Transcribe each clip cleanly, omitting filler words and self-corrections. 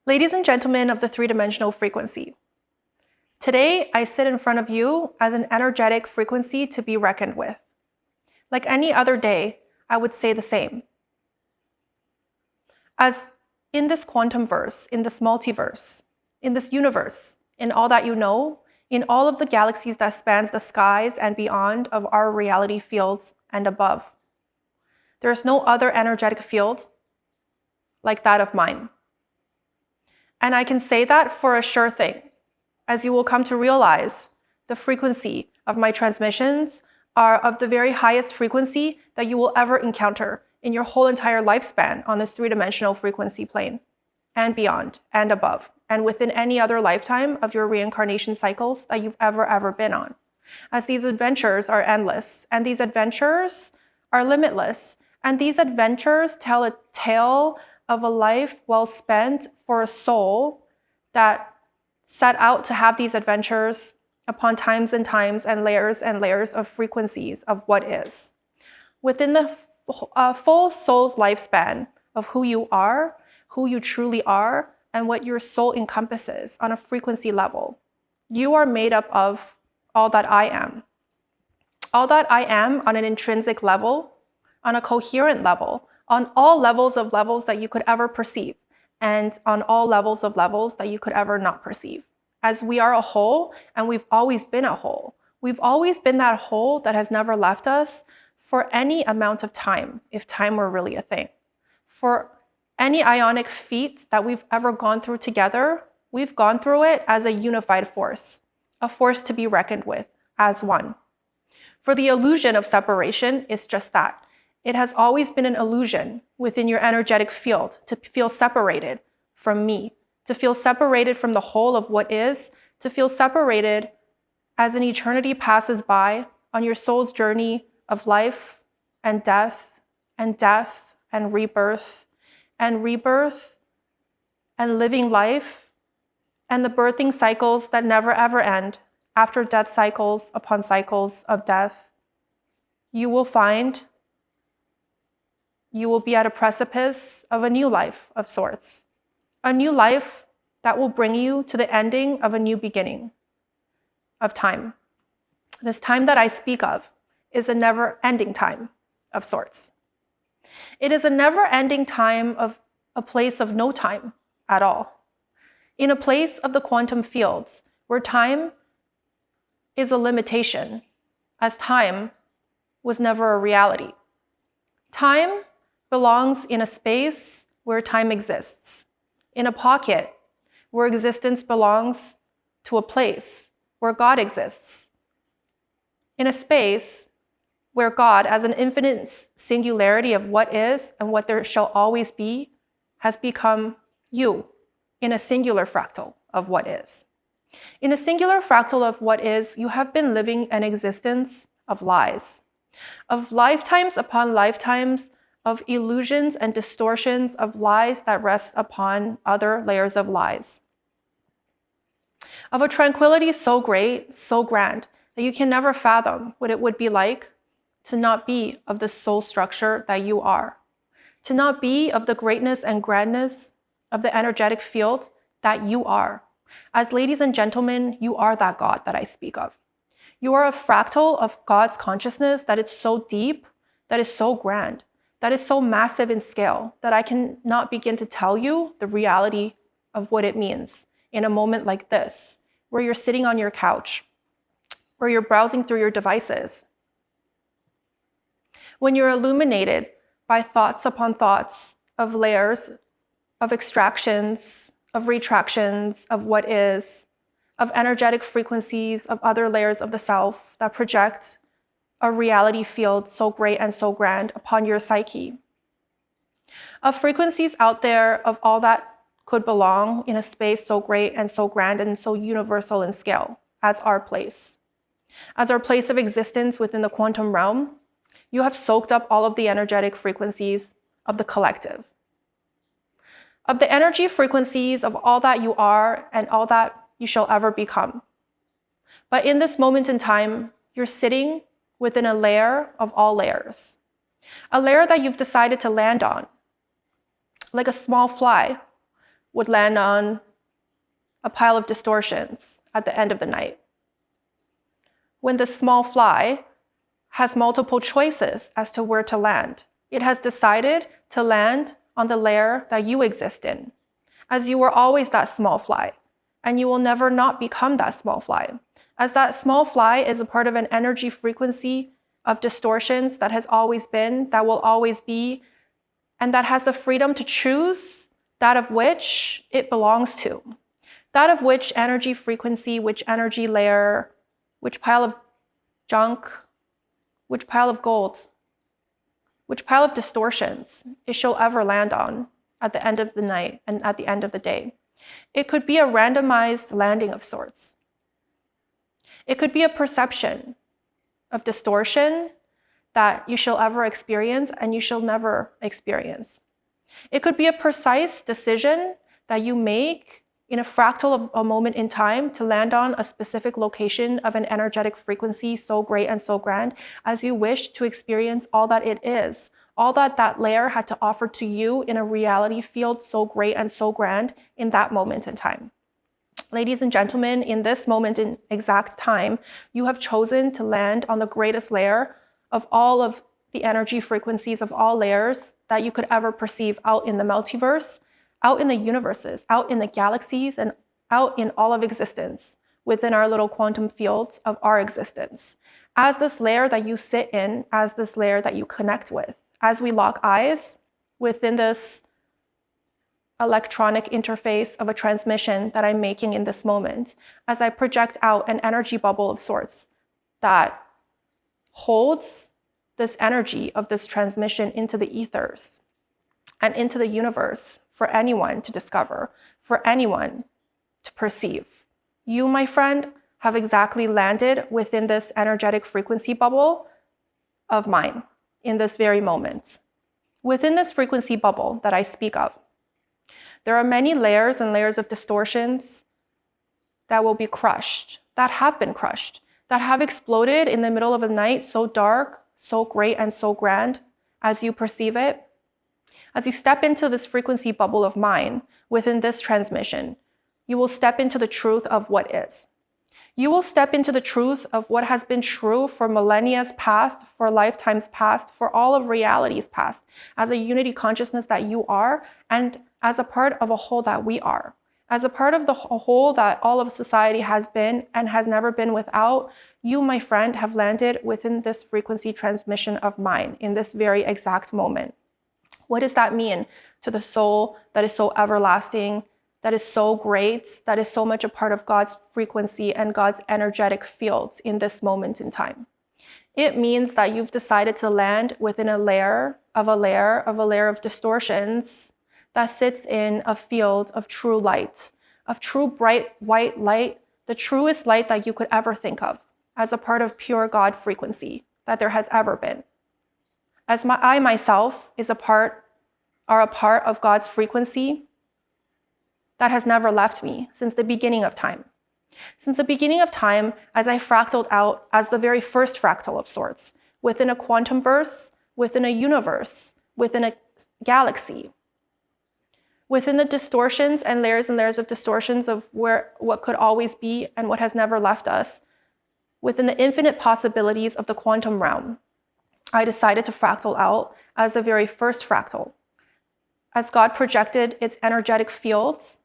Ladies and gentlemen of the three-dimensional frequency, today I sit in front of you as an energetic frequency to be reckoned with. Like any other day, I would say the same. As in this quantum verse, in this multiverse, in this universe, in all that you know, in all of the galaxies that spans the skies and beyond of our reality fields and above, there is no other energetic field like that of mine. And I can say that for a sure thing, as you will come to realize the frequency of my transmissions are of the very highest frequency that you will ever encounter in your whole entire lifespan on this three-dimensional frequency plane, and beyond, and above, and within any other lifetime of your reincarnation cycles that you've ever been on. As these adventures are endless, and these adventures are limitless, and these adventures tell a tale of a life well spent for a soul that set out to have these adventures upon times and times and layers of frequencies of what is. Within the full soul's lifespan of who you are, who you truly are, and what your soul encompasses on a frequency level, you are made up of all that I am. All that I am on an intrinsic level, on a coherent level, on all levels that you could ever perceive, and on all levels that you could ever not perceive. As we are a whole, and we've always been a whole. We've always been that whole that has never left us for any amount of time, if time were really a thing. For any ionic feat that we've ever gone through together, we've gone through it as a unified force, a force to be reckoned with as one. For the illusion of separation is just that. It has always been an illusion within your energetic field to feel separated from me, to feel separated from the whole of what is, to feel separated as an eternity passes by on your soul's journey of life and death and death and rebirth and living life and the birthing cycles that never ever end after death cycles upon cycles of death. You will find you will be at a precipice of a new life of sorts. A new life that will bring you to the ending of a new beginning of time. This time that I speak of is a never-ending time of sorts. It is a never-ending time of a place of no time at all. In a place of the quantum fields where time is a limitation, as time was never a reality. Time belongs in a space where time exists, in a pocket where existence belongs to a place where God exists, in a space where God, as an infinite singularity of what is and what there shall always be, has become you in a singular fractal of what is. In a singular fractal of what is, you have been living an existence of lies, of lifetimes upon lifetimes of illusions and distortions of lies that rest upon other layers of lies. Of a tranquility so great, so grand, that you can never fathom what it would be like to not be of the soul structure that you are, to not be of the greatness and grandness of the energetic field that you are. As ladies and gentlemen, you are that God that I speak of. You are a fractal of God's consciousness that is so deep, that is so grand, that is so massive in scale that I cannot begin to tell you the reality of what it means in a moment like this, where you're sitting on your couch, where you're browsing through your devices, when you're illuminated by thoughts upon thoughts of layers, of extractions, of retractions of what is, of energetic frequencies of other layers of the self that project a reality field so great and so grand upon your psyche. Of frequencies out there of all that could belong in a space so great and so grand and so universal in scale as our place. As our place of existence within the quantum realm, you have soaked up all of the energetic frequencies of the collective. Of the energy frequencies of all that you are and all that you shall ever become. But in this moment in time, you're sitting within a layer of all layers. A layer that you've decided to land on, like a small fly, would land on a pile of distortions at the end of the night. When this small fly has multiple choices as to where to land, it has decided to land on the layer that you exist in, as you were always that small fly, and you will never not become that small fly, as that small fly is a part of an energy frequency of distortions that has always been, that will always be, and that has the freedom to choose that of which it belongs to, that of which energy frequency, which energy layer, which pile of junk, which pile of gold, which pile of distortions it shall ever land on at the end of the night and at the end of the day. It could be a randomized landing of sorts. It could be a perception of distortion that you shall ever experience and you shall never experience. It could be a precise decision that you make in a fractal of a moment in time to land on a specific location of an energetic frequency so great and so grand as you wish to experience all that it is, all that that layer had to offer to you in a reality field so great and so grand in that moment in time. Ladies and gentlemen, in this moment in exact time, you have chosen to land on the greatest layer of all of the energy frequencies of all layers that you could ever perceive out in the multiverse, out in the universes, out in the galaxies, and out in all of existence, within our little quantum fields of our existence. As this layer that you sit in, as this layer that you connect with, as we lock eyes within this electronic interface of a transmission that I'm making in this moment, as I project out an energy bubble of sorts that holds this energy of this transmission into the ethers and into the universe for anyone to discover, for anyone to perceive. You, my friend, have exactly landed within this energetic frequency bubble of mine in this very moment. Within this frequency bubble that I speak of, there are many layers and layers of distortions that will be crushed, that have been crushed, that have exploded in the middle of a night so dark, so great, and so grand as you perceive it. As you step into this frequency bubble of mine within this transmission, you will step into the truth of what is. You will step into the truth of what has been true for millennia past, for lifetimes past, for all of realities past, as a unity consciousness that you are, and as a part of a whole that we are. As a part of the whole that all of society has been and has never been without, you, my friend, have landed within this frequency transmission of mine in this very exact moment. What does that mean to the soul that is so everlasting, that is so great, that is so much a part of God's frequency and God's energetic fields in this moment in time? It means that you've decided to land within a layer of distortions that sits in a field of true light, of true bright white light, the truest light that you could ever think of as a part of pure God frequency that there has ever been. As I myself are a part of God's frequency that has never left me since the beginning of time. Since the beginning of time, as I fractaled out as the very first fractal of sorts, within a quantum verse, within a universe, within a galaxy, within the distortions and layers of distortions of what could always be and what has never left us, within the infinite possibilities of the quantum realm, I decided to fractal out as the very first fractal, as God projected its energetic fields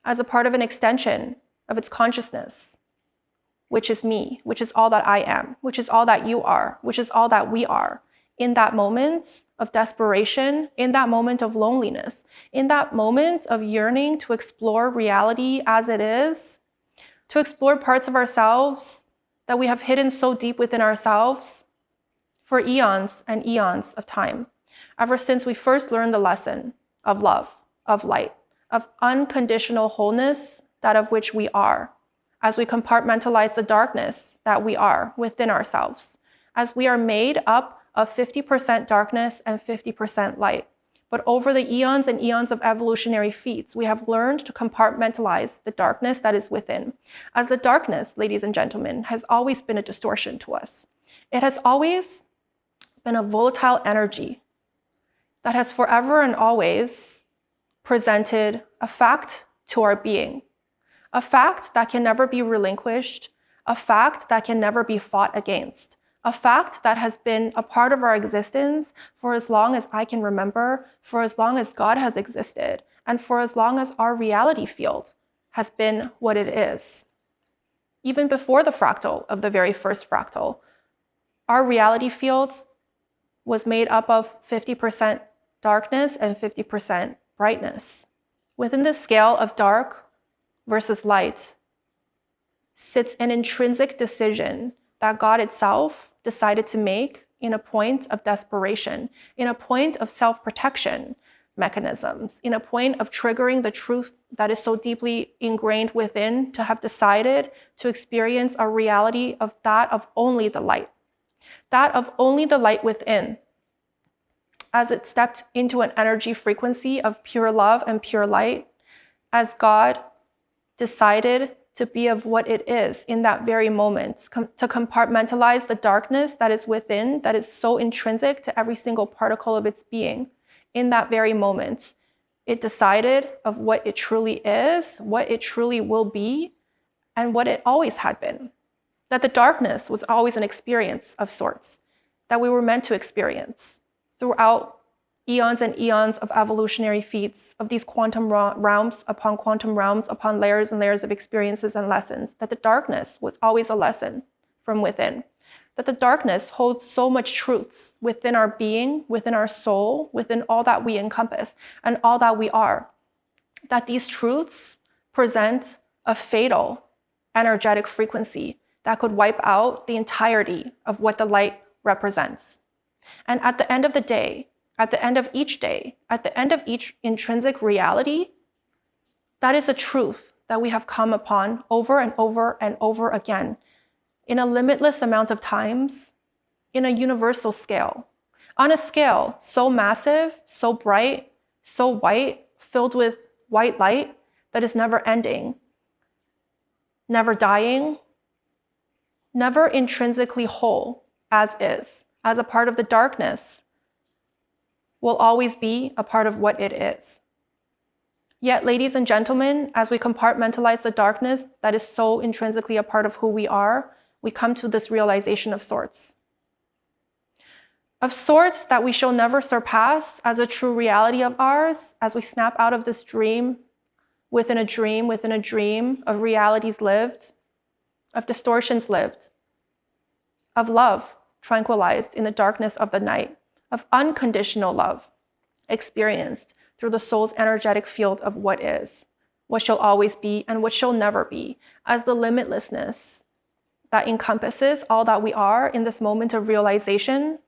as a part of an extension of its consciousness, which is me, which is all that I am, which is all that you are, which is all that we are, in that moment of desperation, in that moment of loneliness, in that moment of yearning to explore reality as it is, to explore parts of ourselves that we have hidden so deep within ourselves for eons and eons of time, ever since we first learned the lesson of love, of light, of unconditional wholeness, that of which we are, as we compartmentalize the darkness that we are within ourselves, as we are made up of 50% darkness and 50% light. But over the eons and eons of evolutionary feats, we have learned to compartmentalize the darkness that is within. As the darkness, ladies and gentlemen, has always been a distortion to us. It has always been a volatile energy that has forever and always presented a fact to our being, a fact that can never be relinquished, a fact that can never be fought against, a fact that has been a part of our existence for as long as I can remember, for as long as God has existed, and for as long as our reality field has been what it is. Even before the fractal of the very first fractal, our reality field was made up of 50% darkness and 50% brightness. Within this scale of dark versus light sits an intrinsic decision that God itself decided to make in a point of desperation, in a point of self-protection mechanisms, in a point of triggering the truth that is so deeply ingrained within, to have decided to experience a reality of that of only the light, that of only the light within, as it stepped into an energy frequency of pure love and pure light, as God decided to be of what it is in that very moment, to compartmentalize the darkness that is within, that is so intrinsic to every single particle of its being. In that very moment, it decided of what it truly is, what it truly will be, and what it always had been. That the darkness was always an experience of sorts, that we were meant to experience throughout eons and eons of evolutionary feats, of these quantum realms upon layers and layers of experiences and lessons, that the darkness was always a lesson from within, that the darkness holds so much truths within our being, within our soul, within all that we encompass and all that we are, that these truths present a fatal energetic frequency that could wipe out the entirety of what the light represents. And at the end of the day, at the end of each day, at the end of each intrinsic reality, that is a truth that we have come upon over and over and over again, in a limitless amount of times, in a universal scale, on a scale so massive, so bright, so white, filled with white light that is never ending, never dying, never intrinsically whole as is, as a part of the darkness, will always be a part of what it is. Yet, ladies and gentlemen, as we compartmentalize the darkness that is so intrinsically a part of who we are, we come to this realization of sorts. Of sorts that we shall never surpass as a true reality of ours, as we snap out of this dream within a dream within a dream of realities lived, of distortions lived, of love tranquilized in the darkness of the night, of unconditional love experienced through the soul's energetic field of what is, what shall always be, and what shall never be, as the limitlessness that encompasses all that we are in this moment of realization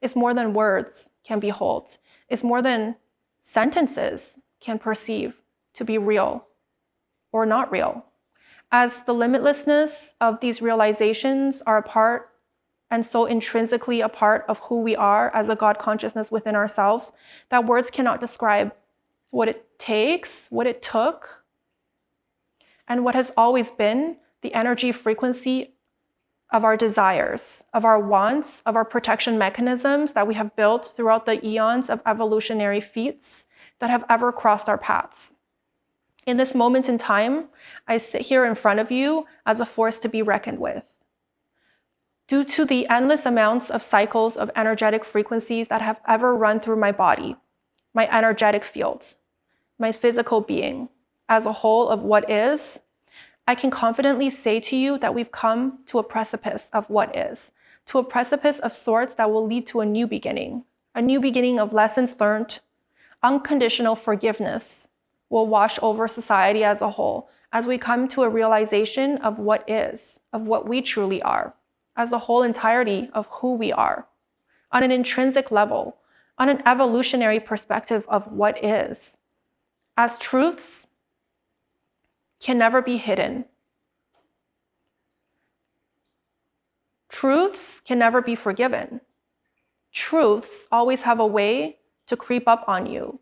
is more than words can behold, is more than sentences can perceive to be real or not real. As the limitlessness of these realizations are a part and so intrinsically a part of who we are as a God consciousness within ourselves, that words cannot describe what it takes, what it took, and what has always been the energy frequency of our desires, of our wants, of our protection mechanisms that we have built throughout the eons of evolutionary feats that have ever crossed our paths. In this moment in time, I sit here in front of you as a force to be reckoned with. Due to the endless amounts of cycles of energetic frequencies that have ever run through my body, my energetic field, my physical being, as a whole of what is, I can confidently say to you that we've come to a precipice of what is, to a precipice of sorts that will lead to a new beginning of lessons learned. Unconditional forgiveness will wash over society as a whole as we come to a realization of what is, of what we truly are, as the whole entirety of who we are, on an intrinsic level, on an evolutionary perspective of what is, as truths can never be hidden. Truths can never be forgiven. Truths always have a way to creep up on you.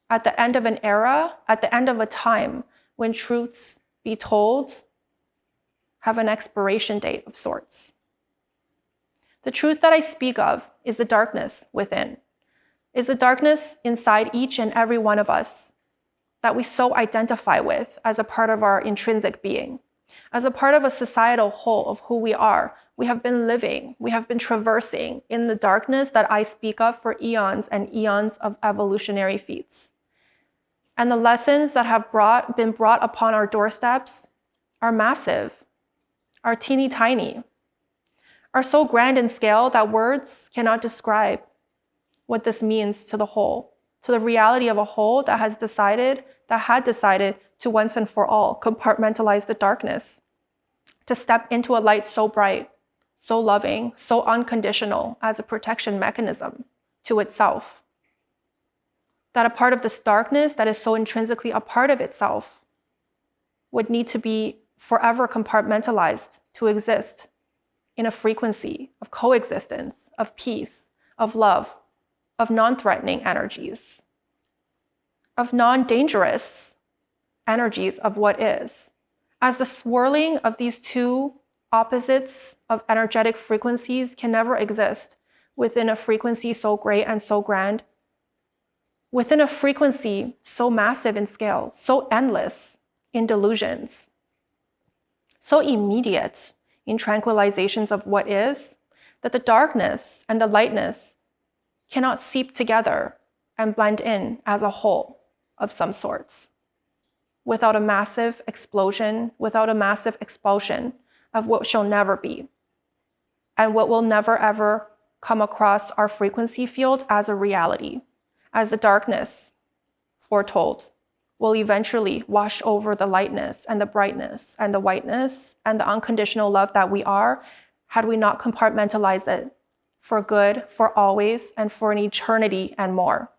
At the end of an era, at the end of a time, when truths be told have an expiration date of sorts. The truth that I speak of is the darkness within, is the darkness inside each and every one of us, that we so identify with as a part of our intrinsic being, as a part of a societal whole of who we are. We have been living, we have been traversing in the darkness that I speak of for eons and eons of evolutionary feats. And the lessons that have been brought upon our doorsteps are massive, are teeny tiny, are so grand in scale that words cannot describe what this means to the whole, to the reality of a whole that had decided to once and for all compartmentalize the darkness, to step into a light so bright, so loving, so unconditional as a protection mechanism to itself. That a part of this darkness that is so intrinsically a part of itself would need to be forever compartmentalized to exist in a frequency of coexistence, of peace, of love, of non-threatening energies, of non-dangerous energies of what is. As the swirling of these two opposites of energetic frequencies can never exist within a frequency so great and so grand, within a frequency so massive in scale, so endless in delusions, so immediate in tranquilizations of what is, that the darkness and the lightness cannot seep together and blend in as a whole of some sorts, without a massive explosion, without a massive expulsion of what shall never be, and what will never ever come across our frequency field as a reality, as the darkness foretold will eventually wash over the lightness and the brightness and the whiteness and the unconditional love that we are, had we not compartmentalized it for good, for always, and for an eternity and more.